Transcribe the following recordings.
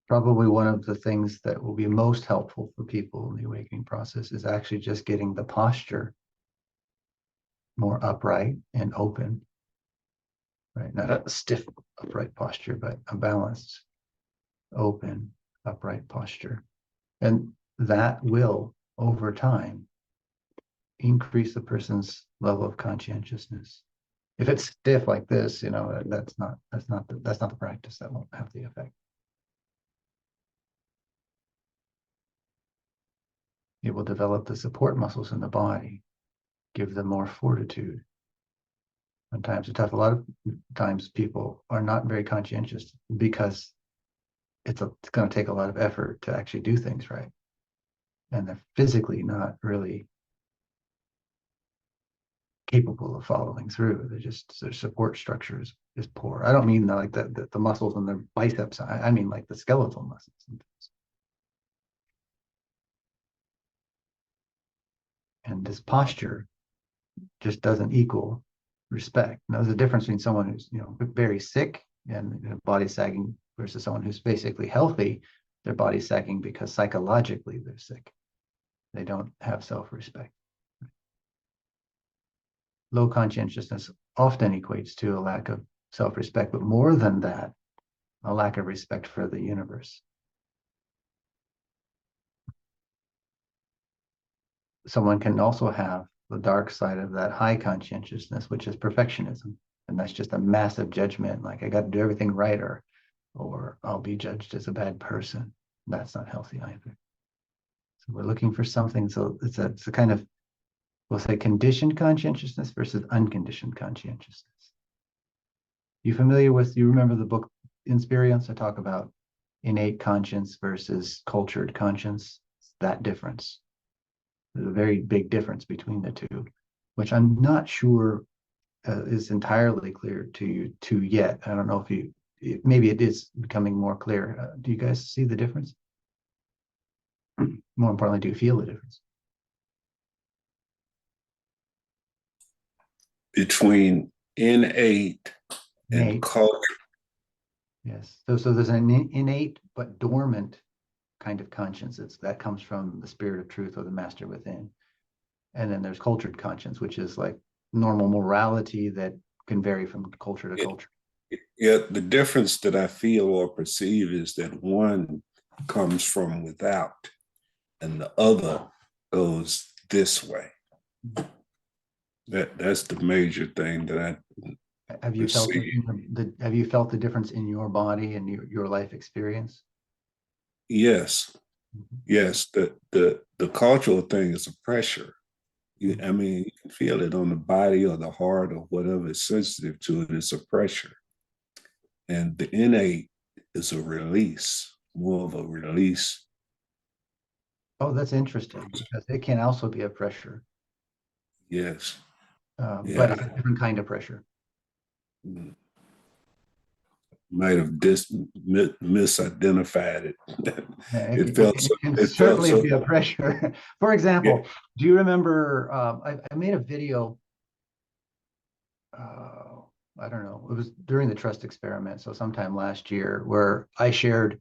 probably one of the things that will be most helpful for people in the awakening process is actually just getting the posture more upright and open, right? Not a stiff, upright posture, but a balanced, open, upright posture. And that will, over time, increase the person's level of conscientiousness. If it's stiff like this, that's not the practice. That won't have the effect. It will develop the support muscles in the body, give them more fortitude. Sometimes it's tough. A lot of times people are not very conscientious because it's going to take a lot of effort to actually do things right. And they're physically not really capable of following through. Their support structure is poor. I don't mean like the muscles in their biceps. I mean like the skeletal muscles. And this posture just doesn't equal respect. Now, there's a difference between someone who's very sick and body sagging versus someone who's basically healthy. Their body's sagging because psychologically they're sick. They don't have self-respect. Low conscientiousness often equates to a lack of self-respect, but more than that, a lack of respect for the universe. Someone can also have the dark side of that high conscientiousness, which is perfectionism. And that's just a massive judgment, like I got to do everything right, or I'll be judged as a bad person. That's not healthy either. So we're looking for something. So it's a kind of, we'll say, conditioned conscientiousness versus unconditioned conscientiousness. You remember the book Insperience? I talk about innate conscience versus cultured conscience. It's that difference. There's a very big difference between the two, which I'm not sure is entirely clear to you yet. I don't know if maybe it is becoming more clear. Do you guys see the difference? More importantly, do you feel the difference? Between innate and culture. Yes. So there's an innate but dormant kind of conscience that comes from the spirit of truth or the master within. And then there's cultured conscience, which is like normal morality that can vary from culture to culture. Yeah, the difference that I feel or perceive is that one comes from without and the other goes this way. That's the major thing that I have you felt the difference in your body and your life experience? Yes. Mm-hmm. Yes. The cultural thing is a pressure. I mean, you can feel it on the body or the heart or whatever is sensitive to it. It's a pressure. And the innate is a release, more of a release. Oh, that's interesting, because it can also be a pressure. Yes. But it's a different kind of pressure. Might have misidentified it. It can certainly be a pressure. For example, do you remember, I made a video, I don't know, it was during the trust experiment, so sometime last year, where I shared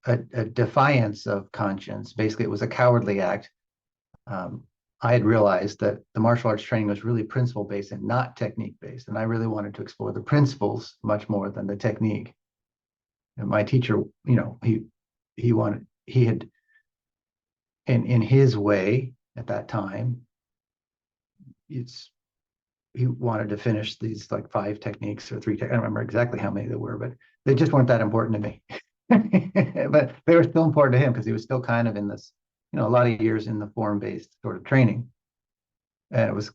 a defiance of conscience. Basically, it was a cowardly act. I had realized that the martial arts training was really principle-based and not technique-based, and I really wanted to explore the principles much more than the technique. And my teacher, he had, in his way at that time, he wanted to finish these like 5 techniques or 3. I don't remember exactly how many there were, but they just weren't that important to me. But they were still important to him because he was still kind of in this, a lot of years in the form-based sort of training. And it was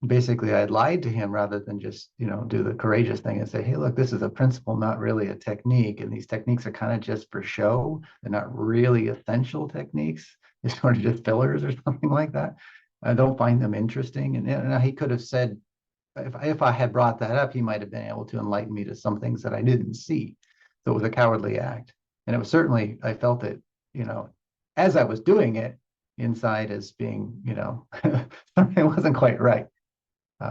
basically, I had lied to him rather than just, do the courageous thing and say, hey, look, this is a principle, not really a technique. And these techniques are kind of just for show. They're not really essential techniques. They're sort of just fillers or something like that. I don't find them interesting. And he could have said, if I had brought that up, he might have been able to enlighten me to some things that I didn't see. So it was a cowardly act. And it was certainly, I felt it, as I was doing it inside as being, something wasn't quite right.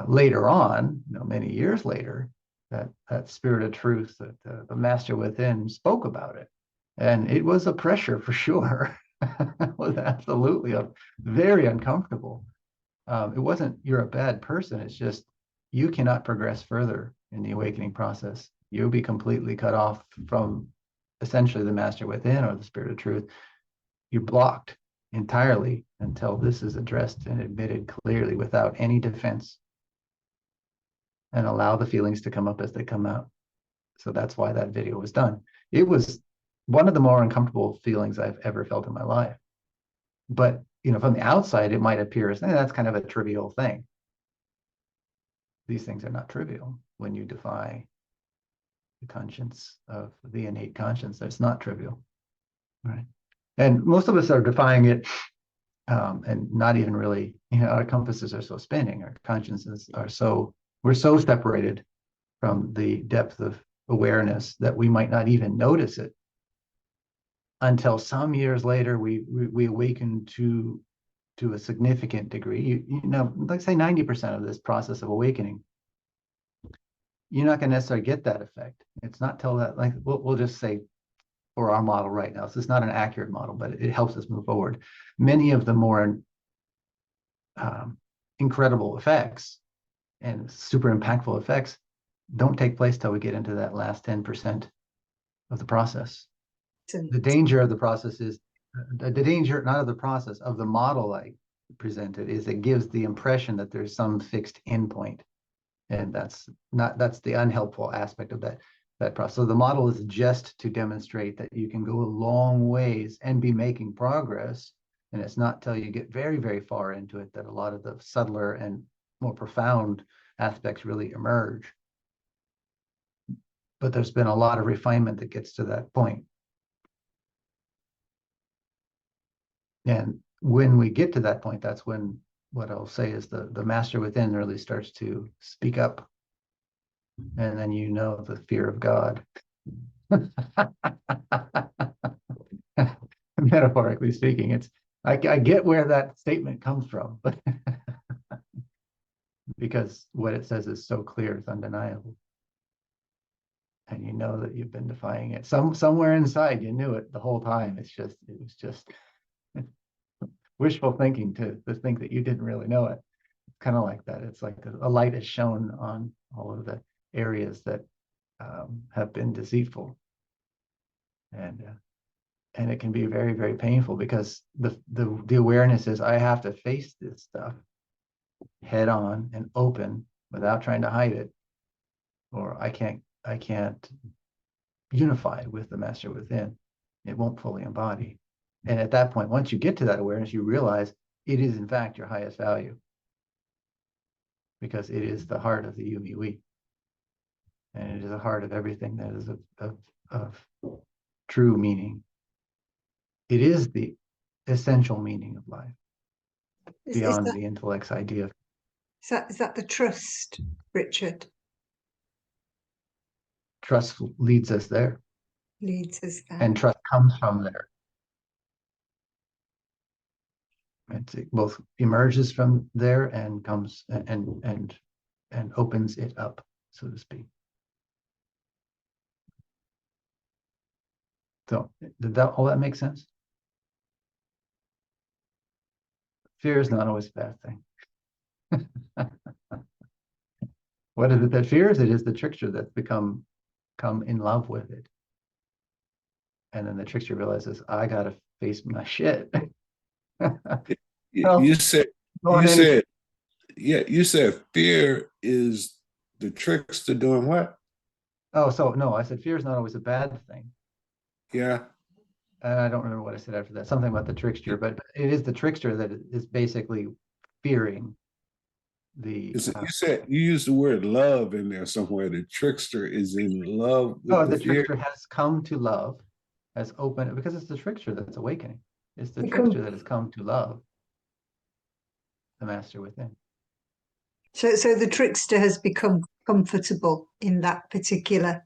Later on, many years later, that spirit of truth, that the master within spoke about it. And it was a pressure for sure. It was absolutely very uncomfortable. It wasn't you're a bad person. It's just you cannot progress further in the awakening process. You'll be completely cut off from essentially the master within or the spirit of truth. You're blocked entirely until this is addressed and admitted clearly without any defense, and allow the feelings to come up as they come out. So that's why that video was done. It was one of the more uncomfortable feelings I've ever felt in my life. But from the outside, it might appear as that's kind of a trivial thing. These things are not trivial when you defy the conscience of the innate conscience. That's not trivial, right? And most of us are defying it, and not even really. Our compasses are so spinning. Our consciences are we're so separated from the depth of awareness that we might not even notice it until some years later we awaken to a significant degree. Like say 90% of this process of awakening, you're not going to necessarily get that effect. It's not till that, like we'll just say for our model right now, so it's not an accurate model, but it helps us move forward. Many of the more incredible effects and super impactful effects don't take place till we get into that last 10% of the process. The danger of the process is the danger, not of the process, of the model I presented, is it gives the impression that there's some fixed endpoint. And that's the unhelpful aspect of that process. So the model is just to demonstrate that you can go a long ways and be making progress. And it's not till you get very, very far into it that a lot of the subtler and more profound aspects really emerge. But there's been a lot of refinement that gets to that point. And when we get to that point, that's when what I'll say is the master within really starts to speak up. And then the fear of God. Metaphorically speaking, I get where that statement comes from, but because what it says is so clear, it's undeniable. And you know that you've been defying it. Somewhere inside, you knew it the whole time. It was just wishful thinking to think that you didn't really know it. It's kind of like that. It's like a light is shown on all of the areas that have been deceitful, and it can be very, very painful because the awareness is I have to face this stuff head on and open without trying to hide it, or I can't unify with the master within. It won't fully embody. And at that point, once you get to that awareness, you realize it is in fact your highest value, because it is the heart of the you, me, we, and it is the heart of everything that is of true meaning. It is the essential meaning of life, beyond the intellect's idea. Is that the trust, Richard? Trust leads us there. Leads us there. And trust comes from there. It both emerges from there and comes and opens it up, so to speak. So did all that make sense? Fear is not always a bad thing. What is it that fears? It is the trickster that's come in love with it. And then the trickster realizes, I gotta face my shit. You said fear is the trickster doing what? Oh, so no, I said fear is not always a bad thing. Yeah. And I don't remember what I said after that. Something about the trickster, but it is the trickster that is basically fearing the. You used the word love in there somewhere. The trickster is in love with the trickster has come to love, has opened, because it's the trickster that's awakening. It's the trickster that has come to love the master within. So the trickster has become comfortable in that particular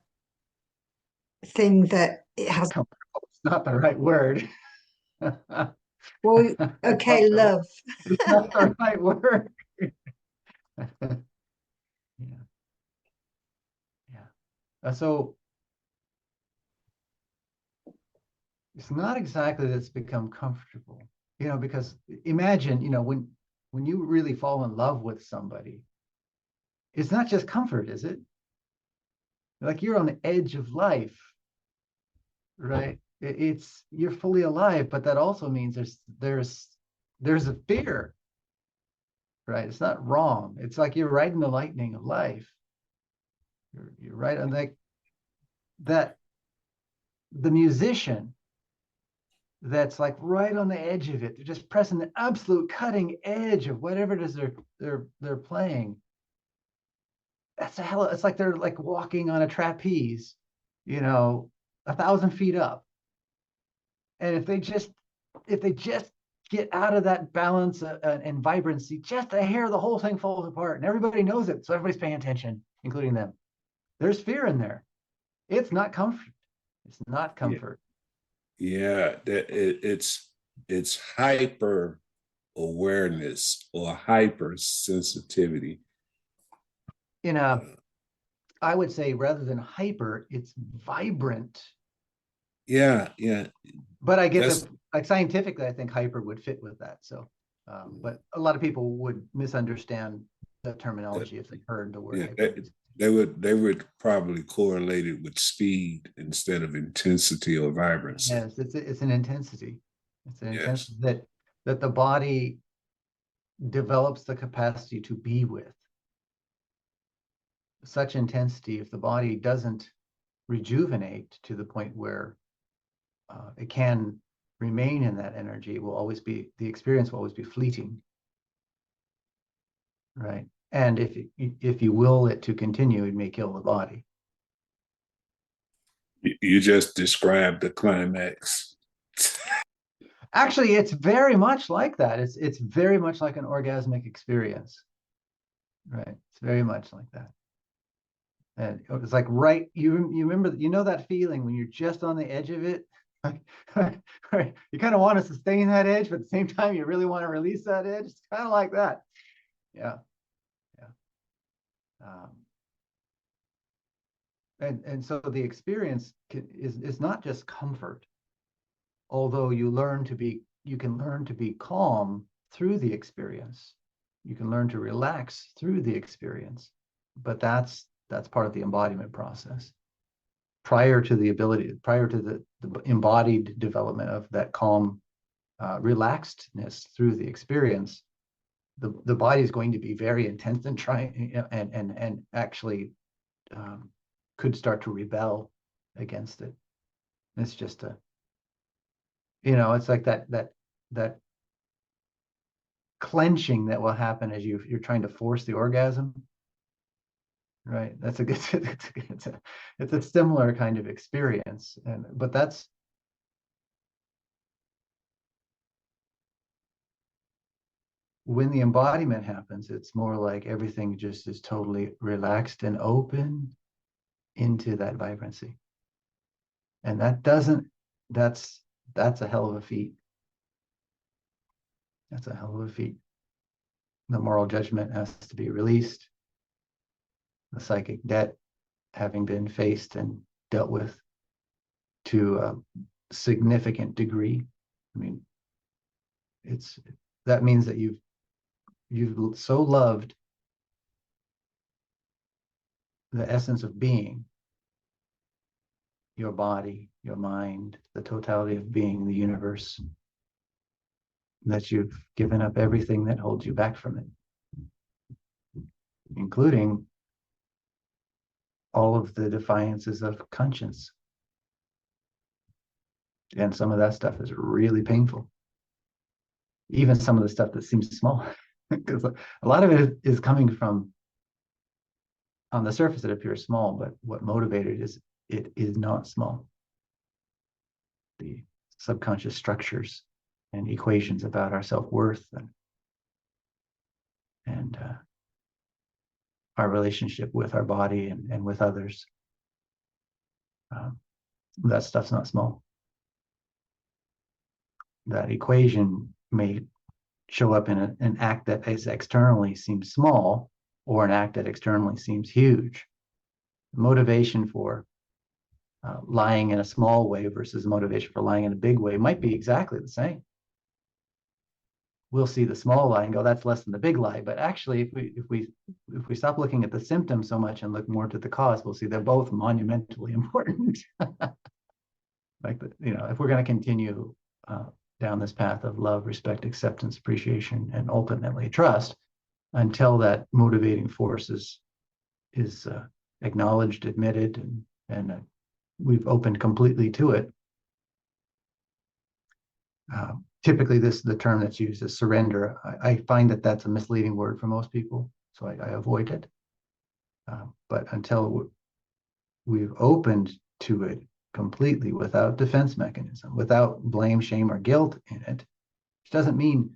thing that it has. It's not the right word. Well, okay, love. It's not the right word. Yeah. So It's not exactly that it's become comfortable, because imagine, when you really fall in love with somebody, it's not just comfort, is it? Like you're on the edge of life, right? It's you're fully alive, but that also means there's a fear, right? It's not wrong. It's like you're riding the lightning of life. You're right on that the musician that's like right on the edge of it. They're just pressing the absolute cutting edge of whatever it is they're playing. That's a hell. It's like they're like walking on a trapeze, 1,000 feet up. And if they just get out of that balance and vibrancy, just a hair, the whole thing falls apart, and everybody knows it. So everybody's paying attention, including them. There's fear in there. It's not comfort. It's not comfort. Yeah, it's hyper awareness or hyper sensitivity. In a, I would say rather than hyper, it's vibrant. Yeah, yeah. But I get That's like scientifically, I think hyper would fit with that. So, but a lot of people would misunderstand the terminology if they heard the word yeah. hyper. They would probably correlate it with speed instead of intensity or vibrancy. Yes, it's an intensity. It's an Yes. intensity that the body develops the capacity to be with. Such intensity, if the body doesn't rejuvenate to the point where it can remain in that energy, the experience will always be fleeting, right? And if you will it to continue, it may kill the body. You just described the climax. Actually, it's very much like that. It's very much like an orgasmic experience, right? It's very much like that. And it's like you remember that feeling when you're just on the edge of it. Right? You kind of want to sustain that edge, but at the same time you really want to release that edge. It's kind of like that. Yeah. And so the experience is not just comfort, although you can learn to be calm through the experience. You can learn to relax through the experience, but that's part of the embodiment process. Prior to the embodied development of that calm, relaxedness through the experience, the body is going to be very intense and trying and actually could start to rebel against it. It's just it's like that clenching that will happen as you're trying to force the orgasm, right? That's a good it's a similar kind of experience. But that's when the embodiment happens. It's more like everything just is totally relaxed and open into that vibrancy, and that's a hell of a feat. That's a hell of a feat. The moral judgment has to be released, the psychic debt having been faced and dealt with to a significant degree. I mean, that means that you've so loved the essence of being, your body, your mind, the totality of being, the universe, that you've given up everything that holds you back from it, including all of the defiances of conscience. And some of that stuff is really painful. Even some of the stuff that seems small, because a lot of it is coming from, on the surface, it appears small, but what motivated it is not small. The subconscious structures and equations about our self-worth and our relationship with our body and with others. That stuff's not small. That equation may show up in an act that is externally seems small, or an act that externally seems huge. The motivation for lying in a small way versus motivation for lying in a big way might be exactly the same. We'll see the small lie and go, that's less than the big lie. But actually, if we stop looking at the symptom so much and look more to the cause, we'll see they're both monumentally important. Like, if we're going to continue down this path of love, respect, acceptance, appreciation, and ultimately trust, until that motivating force is acknowledged, admitted, and we've opened completely to it. Typically, the term that's used is surrender. I find that that's a misleading word for most people, so I avoid it. But until we've opened to it completely without defense mechanism, without blame, shame, or guilt in it, which doesn't mean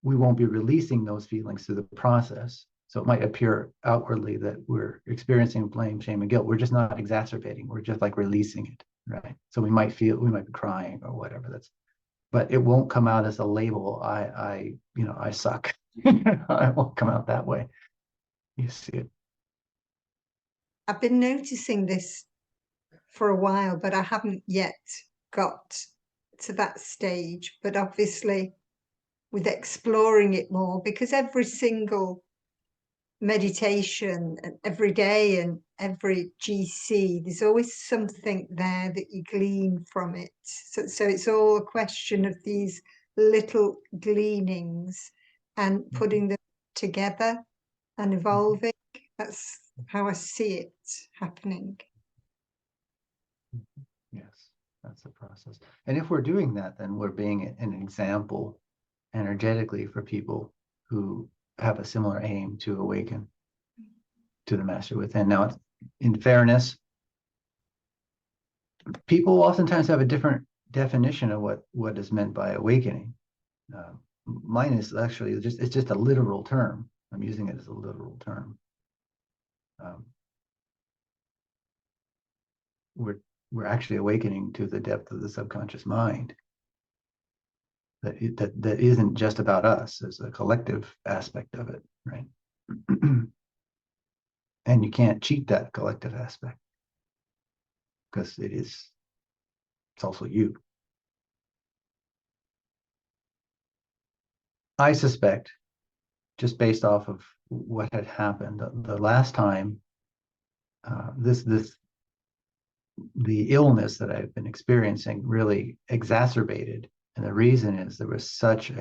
we won't be releasing those feelings through the process. So it might appear outwardly that we're experiencing blame, shame, and guilt. We're just not exacerbating. We're just like releasing it, right? So we might be crying or whatever. But it won't come out as a label. I suck. It won't come out that way. You see it. I've been noticing this for a while, but I haven't yet got to that stage. But obviously, with exploring it more, because every single meditation and every day and every GC, there's always something there that you glean from it. So it's all a question of these little gleanings and putting them together and evolving. That's how I see it happening. Yes, that's the process. And if we're doing that, then we're being an example energetically for people who have a similar aim to awaken to the master within. Now, in fairness, people oftentimes have a different definition of what is meant by awakening. Mine is actually it's just a literal term. I'm using it as a literal term. We're actually awakening to the depth of the subconscious mind. That isn't just about us. There's a collective aspect of it, right? And you can't cheat that collective aspect because it's also you. I suspect, just based off of what had happened the last time, the illness that I've been experiencing really exacerbated. And the reason is there was such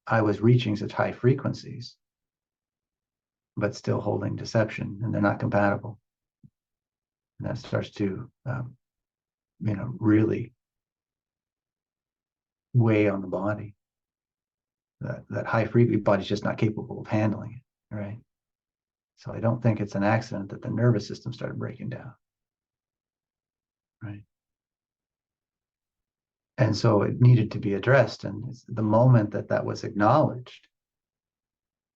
I was reaching such high frequencies, but still holding deception, and they're not compatible. And that starts to, really weigh on the body. That high frequency body's just not capable of handling it, right? So I don't think it's an accident that the nervous system started breaking down, right? And so it needed to be addressed. And the moment that was acknowledged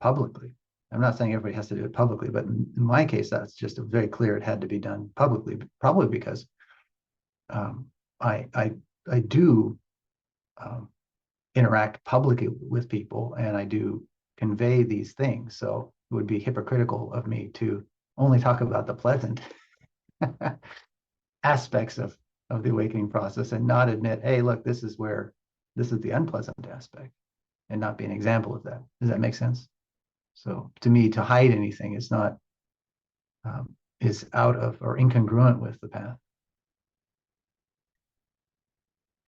publicly, I'm not saying everybody has to do it publicly, but in my case, that's just very clear. It had to be done publicly, probably because I do interact publicly with people, and I do convey these things. So it would be hypocritical of me to only talk about the pleasant aspects of the awakening process and not admit, hey, look, this is the unpleasant aspect, and not be an example of that. Does that make sense? So to me, to hide anything is not is out of or incongruent with the path.